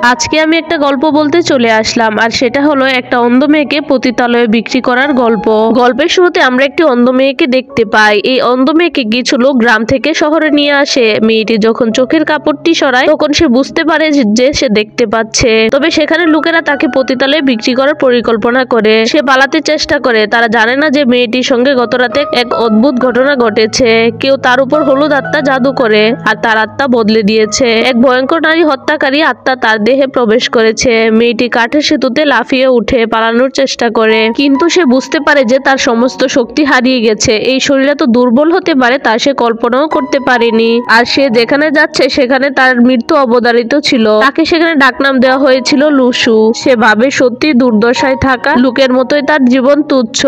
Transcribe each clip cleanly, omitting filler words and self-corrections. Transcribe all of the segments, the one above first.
আজকে আমি একটা গল্প বলতে চলে আসলাম, আর সেটা হলো একটা অন্ধ মেয়েকে পতিতালয়ে বিক্রি করার গল্প। গল্পের শুরুতে আমরা একটি অন্ধ মেয়েকে দেখতে পাই। এই অন্ধ মেয়েকে কিছু লোক গ্রাম থেকে শহরে নিয়ে আসে। মেয়েটি যখন চোখের কাপড়টি সরায় তখন সে বুঝতে পারে যে সে দেখতে পাচ্ছে। তবে সেখানে লোকেরা তাকে পতিতালয়ে বিক্রি করার পরিকল্পনা করে। সে পালাতে চেষ্টা করে। তারা জানে না যে মেয়েটির সঙ্গে গতরাতে এক অদ্ভুত ঘটনা ঘটেছে। কেউ তার উপর হলুদ আত্মা জাদু করে আর তার আত্মা বদলে দিয়েছে। এক ভয়ঙ্কর নারী হত্যাকারী আত্মা তার দেহে প্রবেশ করেছে। মেয়েটি কাঠের সেতুতে লাফিয়ে উঠে পালানোর চেষ্টা করে, কিন্তু সে বুঝতে পারে যে তার সমস্ত শক্তি হারিয়ে গেছে। এই শরীর এত দুর্বল হতে পারে তা সে কল্পনাও করতে পারেনি। আর সে যেখানে যাচ্ছে সেখানে তার মৃত্যু অবধারিত ছিল। তাকে সেখানে ডাকনাম দেওয়া হয়েছিল লুসু। সে ভাবে সত্যি দুর্দশায় থাকা লোকের মতোই তার জীবন তুচ্ছ।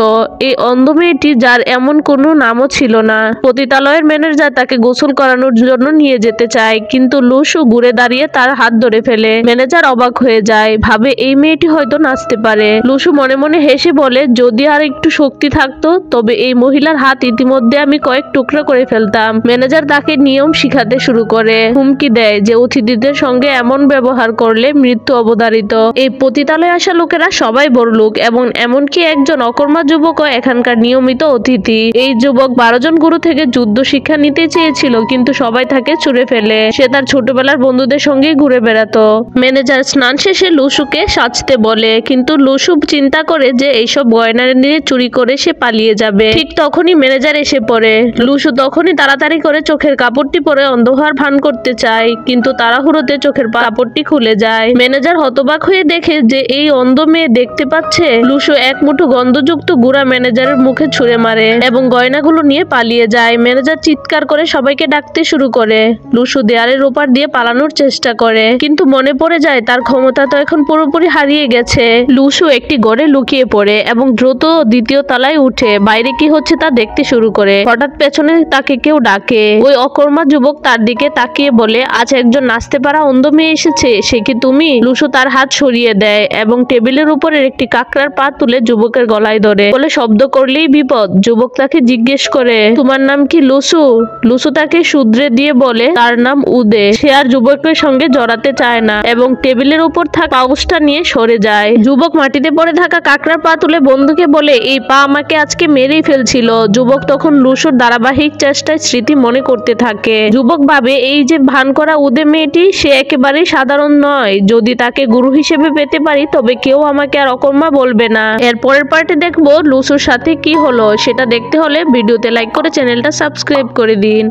এই অন্ধ মেয়েটি, যার এমন কোনো নামও ছিল না, পতিতালয়ের ম্যানেজার তাকে গোসল করানোর জন্য নিয়ে যেতে চায়, কিন্তু লুসু ঘুরে দাঁড়িয়ে তার হাত ধরে ফেলে। ম্যানেজার অবাক হয়ে যায়, ভাবে এই মেয়েটি হয়তো নাচতে পারে। লুসু মনে মনে হেসে বলে, যদি আর একটু শক্তি থাকতো তবে এই মহিলার হাত ইতিমধ্যে আমি কয়েক টুকরো করে ফেলতাম। ম্যানেজার তাকে নিয়ম শিখাতে শুরু করে, হুমকি দেয় যে অতিথিদের সঙ্গে এমন ব্যবহার করলে মৃত্যু অবধারিত। এই পতিতালয়ে আসা লোকেরা সবাই বড়লোক এবং এমনকি একজন অকর্মা যুবকও এখানকার নিয়মিত অতিথি। এই যুবক 12 জন গুরু থেকে যুদ্ধ শিক্ষা নিতে চেয়েছিল, কিন্তু সবাই তাকে ছুঁড়ে ফেলে। সে তার ছোটবেলার বন্ধুদের সঙ্গে ঘুরে বেড়াতো। ম্যানেজার স্নান শেষে লুসুকে সাজতে বলে, কিন্তু লুসু চিন্তা করে যে এইসব গয়না নিয়ে চুরি করে সে পালিয়ে যাবে। ঠিক তখনই ম্যানেজার এসে পড়ে। লুসু তখনই তাড়াতাড়ি করে চোখের কাপড়টি পরে অন্ধ হওয়ার ভান করতে চায়, কিন্তু তাড়াহুড়োতে চোখের কাপড়টি খুলে যায়। ম্যানেজার হতবাক হয়ে দেখে যে এই অন্ধ মেয়ে দেখতে পাচ্ছে। লুসু এক মুঠো গন্ধযুক্ত গুঁড়া ম্যানেজারের মুখে ছুঁড়ে মারে এবং গয়নাগুলো নিয়ে পালিয়ে যায়। ম্যানেজার চিৎকার করে সবাইকে ডাকতে শুরু করে। লুসু দেয়ালের ওপার দিয়ে পালানোর চেষ্টা করে, কিন্তু মনে পড়ে যায় তার ক্ষমতা তো এখন পুরোপুরি হারিয়ে গেছে। লুসু একটি ঘরে লুকিয়ে পড়ে এবং দ্রুত দ্বিতীয় তলায় উঠে বাইরে কি হচ্ছে তা দেখতে শুরু করে। হঠাৎ পেছনে তাকে কেউ ডাকে। ওই অকর্মা যুবক তার দিকে তাকিয়ে বলে, আজ একজন নাচতে পারা অন্ধ মেয়ে এসেছে, সে কি তুমি? লুসু তার হাত সরিয়ে দেয় এবং টেবিলের উপরের একটি কাঁকড়ার পা তুলে যুবকের গলায় ধরে বলে, শব্দ করলেই বিপদ। যুবক তাকে জিজ্ঞেস করে, তোমার নাম কি লুসু? লুসু তাকে শুধরে দিয়ে বলে তার নাম উদে। সে আর যুবকের সঙ্গে জড়াতে চায় না এবং টেবিলের উপর থাকা পাউচটা নিয়ে সরে যায়। যুবক মাটিতে পড়ে থাকা কাঁকড়ার পা তুলে বন্ধুকে বলে, এই পা আমাকে আজকে মেরেই ফেলছিল। যুবক তখন লুসুর ধারাবাহিক চেষ্টায় স্মৃতি মনে করতে থাকে। যুবক ভাবে, এই যে ভান করা উদে মেয়েটি, সে একেবারেই সাধারণ নয়। যদি তাকে গুরু হিসেবে পেতে পারি তবে কেউ আমাকে আর অকর্মা বলবে না। এর পরের পার্টে দেখবো লুসুর সাথে কি হলো। সেটা দেখতে হলে ভিডিওতে লাইক করে চ্যানেলটা সাবস্ক্রাইব করে দিন।